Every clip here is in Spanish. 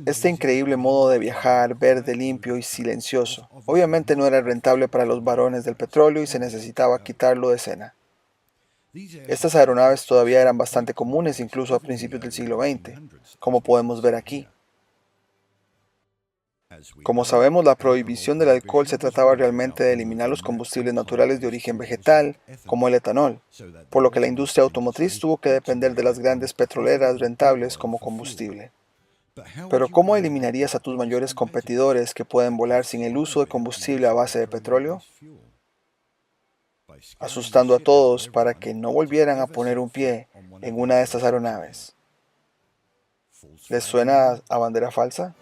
Este increíble modo de viajar, verde, limpio y silencioso, obviamente no era rentable para los barones del petróleo y se necesitaba quitarlo de escena. Estas aeronaves todavía eran bastante comunes incluso a principios del siglo XX, como podemos ver aquí. Como sabemos, la prohibición del alcohol se trataba realmente de eliminar los combustibles naturales de origen vegetal, como el etanol, por lo que la industria automotriz tuvo que depender de las grandes petroleras rentables como combustible. Pero ¿cómo eliminarías a tus mayores competidores que pueden volar sin el uso de combustible a base de petróleo? Asustando a todos para que no volvieran a poner un pie en una de estas aeronaves. ¿Les suena a bandera falsa?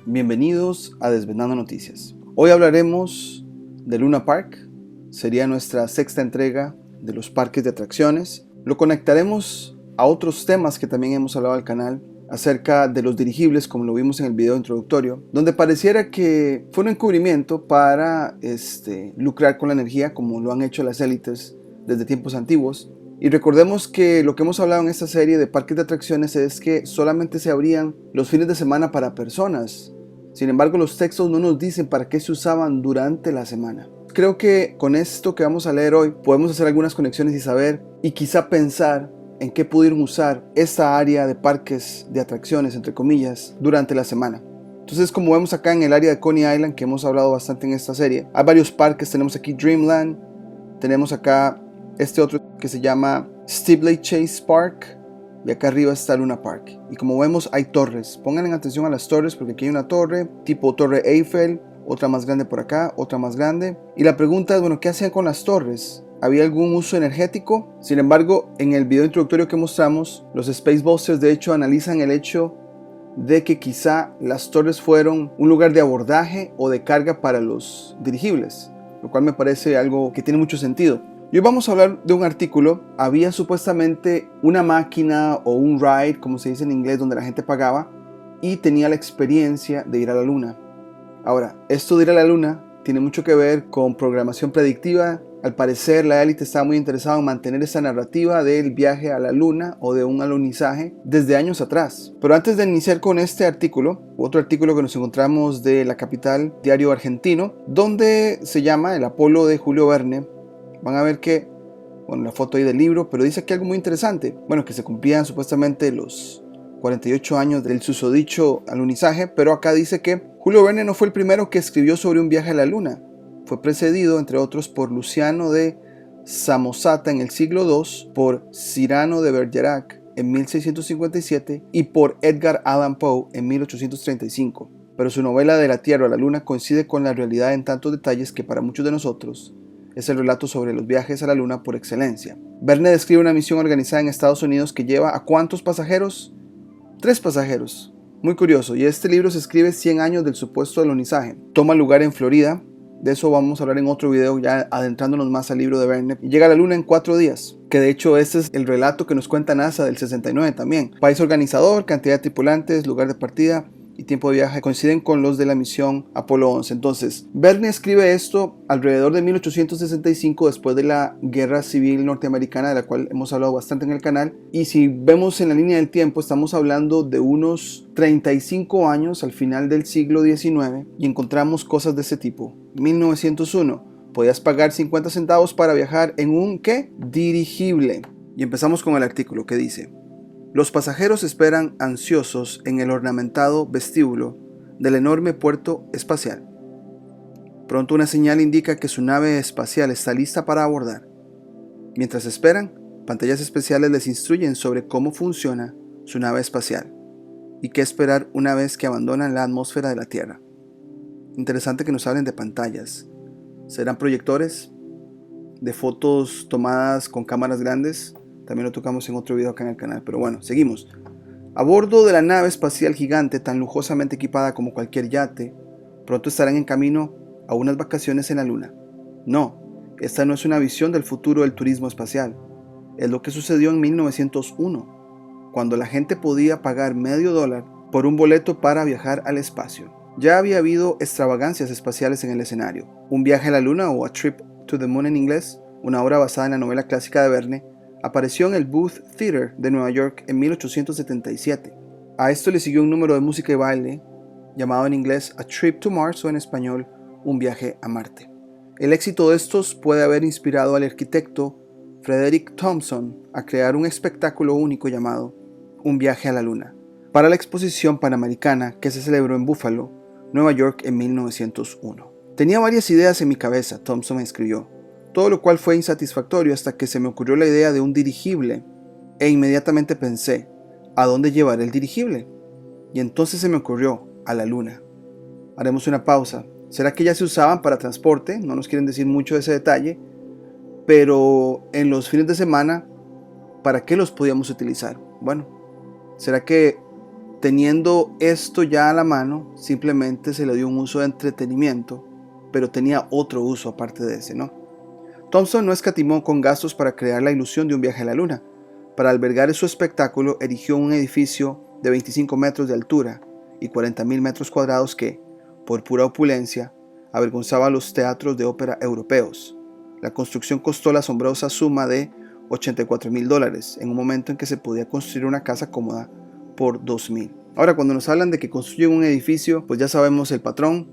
Bienvenidos a Desvendando Noticias. Hoy hablaremos de Luna Park. Sería nuestra sexta entrega de los parques de atracciones. Lo conectaremos a otros temas que también hemos hablado al canal acerca de los dirigibles, como lo vimos en el video introductorio, donde pareciera que fue un encubrimiento para lucrar con la energía, como lo han hecho las élites desde tiempos antiguos. Y recordemos que lo que hemos hablado en esta serie de parques de atracciones es que solamente se abrían los fines de semana para personas. Sin embargo, los textos no nos dicen para qué se usaban durante la semana. Creo que con esto que vamos a leer hoy podemos hacer algunas conexiones y saber y quizá pensar en qué pudieron usar esta área de parques de atracciones, entre comillas, durante la semana. Entonces, como vemos acá en el área de Coney Island, que hemos hablado bastante en esta serie, hay varios parques. Tenemos aquí Dreamland, tenemos acá este otro que se llama Steeplechase Park, y acá arriba está Luna Park. Y como vemos, hay torres. Pongan atención a las torres, porque aquí hay una torre tipo Torre Eiffel, otra más grande por acá, otra más grande. Y la pregunta es, bueno, ¿qué hacían con las torres? ¿Había algún uso energético? Sin embargo, en el video introductorio que mostramos, los Spacebusters de hecho analizan el hecho de que quizá las torres fueron un lugar de abordaje o de carga para los dirigibles, lo cual me parece algo que tiene mucho sentido. Y hoy vamos a hablar de un artículo. Había supuestamente una máquina o un ride, como se dice en inglés, donde la gente pagaba y tenía la experiencia de ir a la luna. Ahora, esto de ir a la luna tiene mucho que ver con programación predictiva. Al parecer, la élite estaba muy interesada en mantener esa narrativa del viaje a la luna o de un alunizaje desde años atrás. Pero antes de iniciar con este artículo, otro artículo que nos encontramos de La Capital, diario argentino, donde se llama El Apolo de Julio Verne. Van a ver que, bueno, la foto ahí del libro, pero dice aquí algo muy interesante. Bueno, que se cumplían supuestamente los 48 años del susodicho alunizaje, pero acá dice que Julio Verne no fue el primero que escribió sobre un viaje a la luna. Fue precedido, entre otros, por Luciano de Samosata en el siglo II, por Cyrano de Bergerac en 1657 y por Edgar Allan Poe en 1835. Pero su novela De la Tierra a la Luna coincide con la realidad en tantos detalles que para muchos de nosotros es el relato sobre los viajes a la luna por excelencia. Verne describe una misión organizada en Estados Unidos que lleva ¿a cuántos pasajeros? 3 pasajeros. Muy curioso, y este libro se escribe 100 años del supuesto alunizaje. Toma lugar en Florida. De eso vamos a hablar en otro video, ya adentrándonos más al libro de Verne. Y llega a la luna en 4 días, que de hecho este es el relato que nos cuenta NASA del 69 también. País organizador, cantidad de tripulantes, lugar de partida y tiempo de viaje coinciden con los de la misión Apolo 11. Entonces, Verne escribe esto alrededor de 1865, después de la Guerra Civil Norteamericana, de la cual hemos hablado bastante en el canal. Y si vemos en la línea del tiempo, estamos hablando de unos 35 años al final del siglo XIX y encontramos cosas de ese tipo. 1901, podías pagar 50 centavos para viajar en un ¿qué? Dirigible. Y empezamos con el artículo que dice: los pasajeros esperan ansiosos en el ornamentado vestíbulo del enorme puerto espacial. Pronto una señal indica que su nave espacial está lista para abordar. Mientras esperan, pantallas especiales les instruyen sobre cómo funciona su nave espacial y qué esperar una vez que abandonan la atmósfera de la Tierra. Interesante que nos hablen de pantallas. ¿Serán proyectores? ¿De fotos tomadas con cámaras grandes? También lo tocamos en otro video acá en el canal, pero bueno, seguimos. A bordo de la nave espacial gigante, tan lujosamente equipada como cualquier yate, pronto estarán en camino a unas vacaciones en la luna. No, esta no es una visión del futuro del turismo espacial. Es lo que sucedió en 1901, cuando la gente podía pagar $0.50 por un boleto para viajar al espacio. Ya había habido extravagancias espaciales en el escenario. Un viaje a la luna o a trip to the Moon en inglés, una obra basada en la novela clásica de Verne, apareció en el Booth Theatre de Nueva York en 1877. A esto le siguió un número de música y baile llamado en inglés A Trip to Mars o en español Un viaje a Marte. El éxito de estos puede haber inspirado al arquitecto Frederick Thompson a crear un espectáculo único llamado Un viaje a la Luna para la exposición panamericana que se celebró en Buffalo, Nueva York en 1901. Tenía varias ideas en mi cabeza, Thompson escribió, todo lo cual fue insatisfactorio hasta que se me ocurrió la idea de un dirigible e inmediatamente pensé, ¿a dónde llevaré el dirigible? Y entonces se me ocurrió, a la Luna. Haremos una pausa. ¿Será que ya se usaban para transporte? No nos quieren decir mucho de ese detalle, pero en los fines de semana, ¿para qué los podíamos utilizar? Bueno, ¿será que teniendo esto ya a la mano, simplemente se le dio un uso de entretenimiento, pero tenía otro uso aparte de ese, ¿no? Thompson no escatimó con gastos para crear la ilusión de un viaje a la Luna. Para albergar su espectáculo, erigió un edificio de 25 metros de altura y 40.000 metros cuadrados que, por pura opulencia, avergonzaba a los teatros de ópera europeos. La construcción costó la asombrosa suma de $84,000, en un momento en que se podía construir una casa cómoda por $2,000. Ahora, cuando nos hablan de que construyen un edificio, pues ya sabemos el patrón.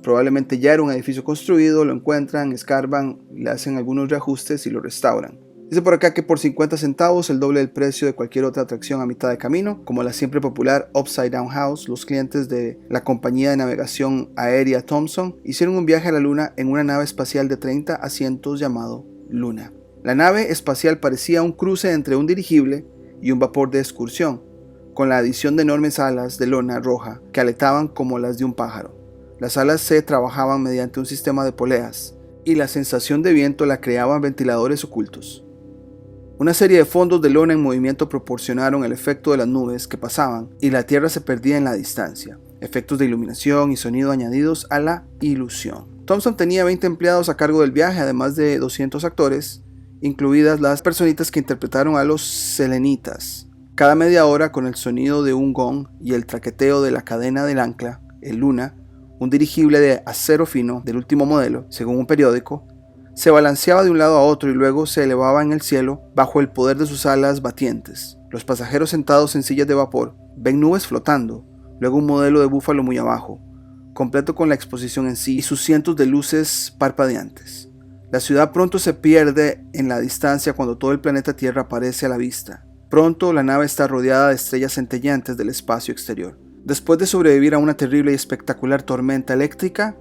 Probablemente ya era un edificio construido, lo encuentran, escarban, le hacen algunos reajustes y lo restauran. Dice por acá que por 50 centavos, el doble del precio de cualquier otra atracción a mitad de camino, como la siempre popular Upside Down House, los clientes de la compañía de navegación aérea Thomson hicieron un viaje a la Luna en una nave espacial de 30 asientos llamado Luna. La nave espacial parecía un cruce entre un dirigible y un vapor de excursión, con la adición de enormes alas de lona roja que aletaban como las de un pájaro. Las alas se trabajaban mediante un sistema de poleas, y la sensación de viento la creaban ventiladores ocultos. Una serie de fondos de lona en movimiento proporcionaron el efecto de las nubes que pasaban y la Tierra se perdía en la distancia, efectos de iluminación y sonido añadidos a la ilusión. Thompson tenía 20 empleados a cargo del viaje, además de 200 actores, incluidas las personitas que interpretaron a los selenitas. Cada media hora, con el sonido de un gong y el traqueteo de la cadena del ancla, el Luna, un dirigible de acero fino del último modelo, según un periódico, se balanceaba de un lado a otro y luego se elevaba en el cielo bajo el poder de sus alas batientes. Los pasajeros sentados en sillas de vapor ven nubes flotando, luego un modelo de búfalo muy abajo, completo con la exposición en sí y sus cientos de luces parpadeantes. La ciudad pronto se pierde en la distancia cuando todo el planeta Tierra aparece a la vista. Pronto la nave está rodeada de estrellas centelleantes del espacio exterior. Después de sobrevivir a una terrible y espectacular tormenta eléctrica,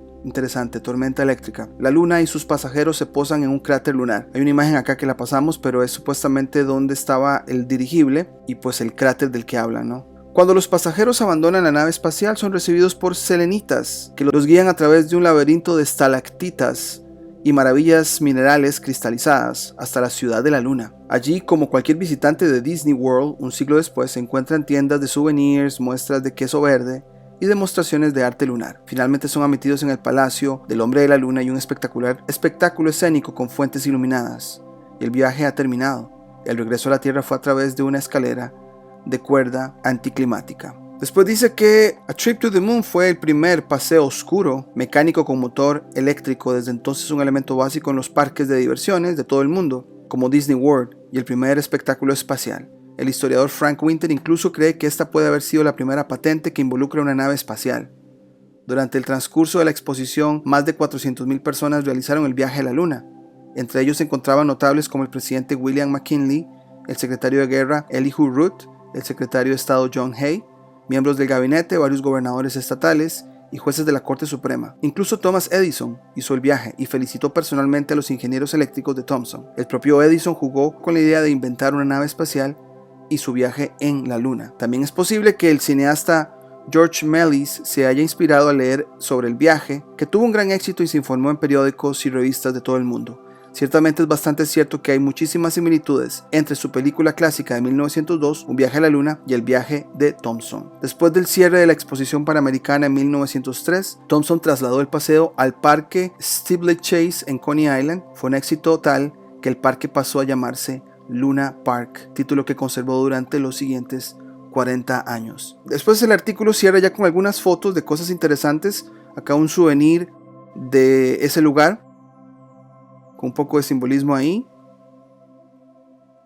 la Luna y sus pasajeros se posan en un cráter lunar. Hay una imagen acá que la pasamos, pero es supuestamente donde estaba el dirigible y pues el cráter del que hablan, ¿no? Cuando los pasajeros abandonan la nave espacial son recibidos por selenitas, que los guían a través de un laberinto de estalactitas y maravillas minerales cristalizadas hasta la ciudad de la Luna. Allí, como cualquier visitante de Disney World, un siglo después se encuentran tiendas de souvenirs, muestras de queso verde y demostraciones de arte lunar. Finalmente son admitidos en el Palacio del Hombre de la Luna y un espectacular espectáculo escénico con fuentes iluminadas. Y el viaje ha terminado. El regreso a la Tierra fue a través de una escalera de cuerda anticlimática. Después dice que A Trip to the Moon fue el primer paseo oscuro mecánico con motor eléctrico, desde entonces un elemento básico en los parques de diversiones de todo el mundo, como Disney World, y el primer espectáculo espacial. El historiador Frank Winter incluso cree que esta puede haber sido la primera patente que involucra una nave espacial. Durante el transcurso de la exposición, más de 400,000 personas realizaron el viaje a la Luna. Entre ellos se encontraban notables como el presidente William McKinley, el secretario de guerra Elihu Root, el secretario de Estado John Hay, miembros del gabinete, varios gobernadores estatales y jueces de la Corte Suprema. Incluso Thomas Edison hizo el viaje y felicitó personalmente a los ingenieros eléctricos de Thomson. El propio Edison jugó con la idea de inventar una nave espacial y su viaje en la Luna. También es posible que el cineasta George Méliès se haya inspirado a leer sobre el viaje, que tuvo un gran éxito y se informó en periódicos y revistas de todo el mundo. Ciertamente es bastante cierto que hay muchísimas similitudes entre su película clásica de 1902, Un viaje a la Luna, y el viaje de Thomson. Después del cierre de la exposición panamericana en 1903, Thomson trasladó el paseo al parque Steeplechase en Coney Island. Fue un éxito tal que el parque pasó a llamarse Luna Park, título que conservó durante los siguientes 40 años. Después el artículo cierra ya con algunas fotos de cosas interesantes. Acá un souvenir de ese lugar. con un poco de simbolismo ahí.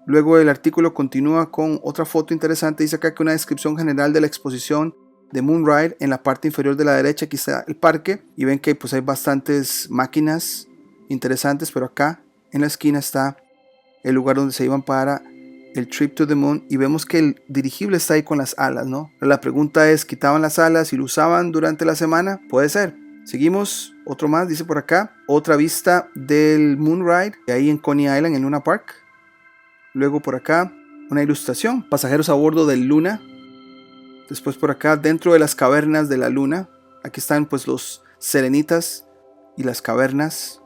Luego el artículo continúa con otra foto interesante. Dice acá que una descripción general de la exposición de Moonride. En la parte inferior de la derecha aquí está el parque y ven que pues hay bastantes máquinas interesantes, pero acá en la esquina está el lugar donde se iban para el Trip to the Moon y vemos que el dirigible está ahí con las alas, ¿no? La pregunta es, ¿quitaban las alas y lo usaban durante la semana? Puede ser. Seguimos, otro más, dice por acá, otra vista del Moonride, ahí en Coney Island, en Luna Park. Luego por acá, una ilustración, pasajeros a bordo del Luna. Después por acá, dentro de las cavernas de la Luna, aquí están pues los selenitas y las cavernas,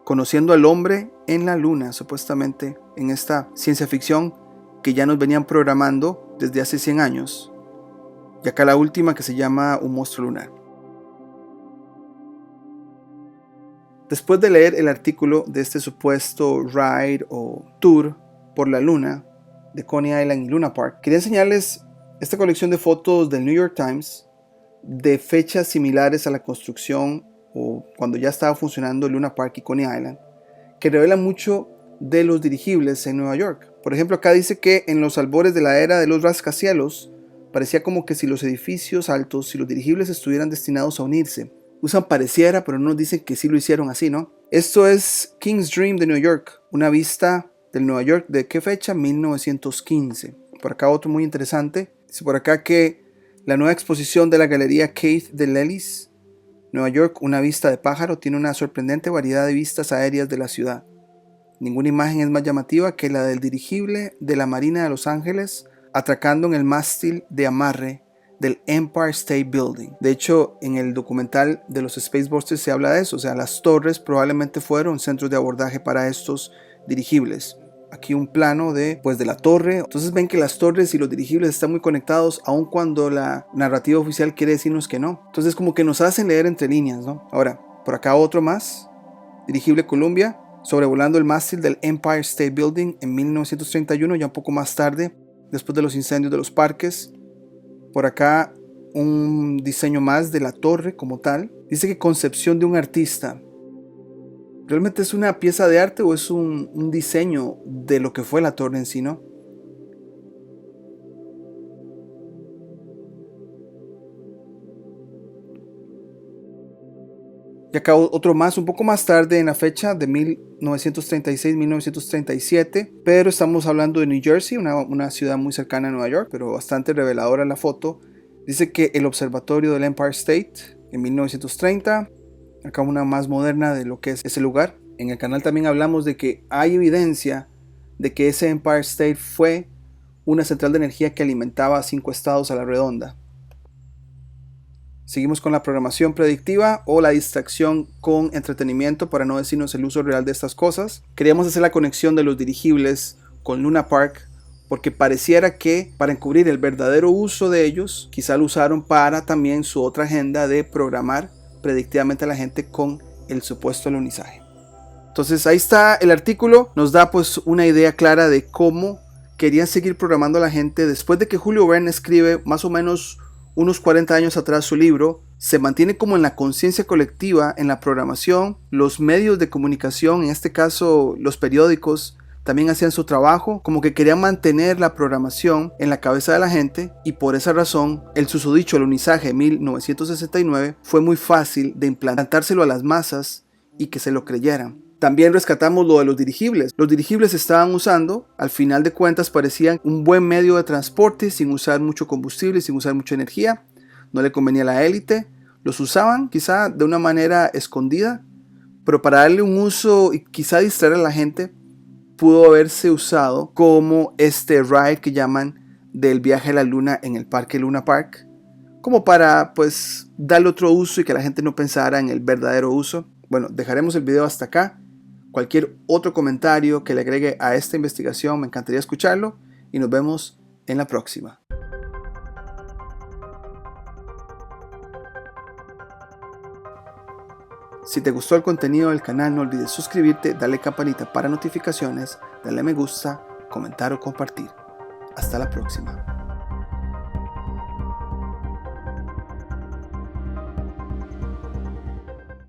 conociendo al hombre en la Luna, supuestamente, en esta ciencia ficción que ya nos venían programando desde hace 100 años. Y acá la última, que se llama Un monstruo lunar. Después de leer el artículo de este supuesto ride o tour por la Luna de Coney Island y Luna Park, quería enseñarles esta colección de fotos del New York Times de fechas similares a la construcción o cuando ya estaba funcionando Luna Park y Coney Island, que revelan mucho de los dirigibles en Nueva York. Por ejemplo, acá dice que en los albores de la era de los rascacielos parecía como que si los edificios altos y los dirigibles estuvieran destinados a unirse. Usan pareciera, pero no nos dicen que sí lo hicieron así, ¿no? Esto es King's Dream de New York, una vista del Nueva York. ¿De qué fecha? 1915. Por acá otro muy interesante. Dice por acá que la nueva exposición de la Galería Keith de Lelis, Nueva York, una vista de pájaro, tiene una sorprendente variedad de vistas aéreas de la ciudad. Ninguna imagen es más llamativa que la del dirigible de la Marina de Los Ángeles atracando en el mástil de amarre del Empire State Building. De hecho, en el documental de los Spacebusters se habla de eso, o sea, las torres probablemente fueron centros de abordaje para estos dirigibles. Aquí un plano de la torre. Entonces ven que las torres y los dirigibles están muy conectados, aun cuando la narrativa oficial quiere decirnos que no. Entonces como que nos hacen leer entre líneas, ¿no? Ahora, por acá otro más. Dirigible Columbia, sobrevolando el mástil del Empire State Building en 1931, ya un poco más tarde, después de los incendios de los parques. Por acá un diseño más de la torre como tal. Dice que concepción de un artista. ¿Realmente es una pieza de arte o es un diseño de lo que fue la torre en sí, no? Y acá otro más, un poco más tarde en la fecha de 1936-1937, pero estamos hablando de New Jersey, una ciudad muy cercana a Nueva York, pero bastante reveladora la foto. Dice que el observatorio del Empire State en 1930, acá una más moderna de lo que es ese lugar. En el canal también hablamos de que hay evidencia de que ese Empire State fue una central de energía que alimentaba a 5 estados a la redonda. Seguimos con la programación predictiva o la distracción con entretenimiento, para no decirnos el uso real de estas cosas. Queríamos hacer la conexión de los dirigibles con Luna Park porque pareciera que para encubrir el verdadero uso de ellos, quizá lo usaron para también su otra agenda de programar predictivamente a la gente con el supuesto alunizaje. Entonces ahí está el artículo, nos da pues una idea clara de cómo querían seguir programando a la gente después de que Julio Verne escribe más o menos unos 40 años atrás su libro. Se mantiene como en la conciencia colectiva, en la programación. Los medios de comunicación, en este caso los periódicos, también hacían su trabajo, como que querían mantener la programación en la cabeza de la gente, y por esa razón el susodicho alunizaje de 1969 fue muy fácil de implantárselo a las masas y que se lo creyeran. También rescatamos lo de los dirigibles. Los dirigibles se estaban usando, al final de cuentas parecían un buen medio de transporte sin usar mucho combustible, sin usar mucha energía. No le convenía a la élite. Los usaban quizá de una manera escondida, pero para darle un uso y quizá distraer a la gente, pudo haberse usado como este ride que llaman del viaje a la luna en el parque Luna Park, como para pues darle otro uso y que la gente no pensara en el verdadero uso. Bueno, dejaremos el video hasta acá. Cualquier otro comentario que le agregue a esta investigación me encantaría escucharlo, y nos vemos en la próxima. Si te gustó el contenido del canal, no olvides suscribirte, darle campanita para notificaciones, darle me gusta, comentar o compartir. Hasta la próxima.